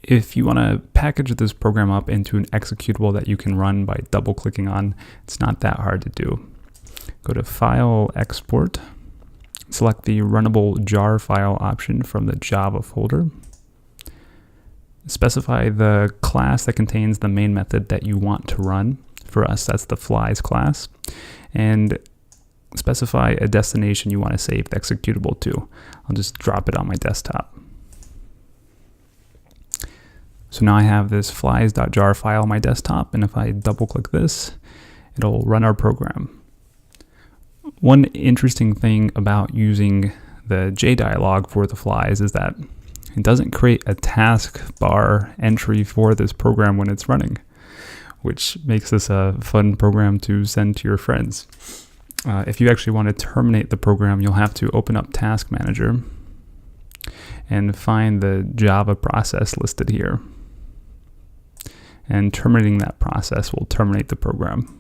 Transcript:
If you want to package this program up into an executable that you can run by double clicking on, it's not that hard to do. Go to File, Export, select the runnable jar file option from the Java folder. Specify the class that contains the main method that you want to run. For us, that's the flies class. And specify a destination you want to save the executable to. I'll just drop it on my desktop. So now I have this flies.jar file on my desktop, and if I double click this, it'll run our program. One interesting thing about using the JDialog for the flies is that it doesn't create a taskbar entry for this program when it's running, which makes this a fun program to send to your friends. If you actually want to terminate the program, you'll have to open up Task Manager and find the Java process listed here. And terminating that process will terminate the program.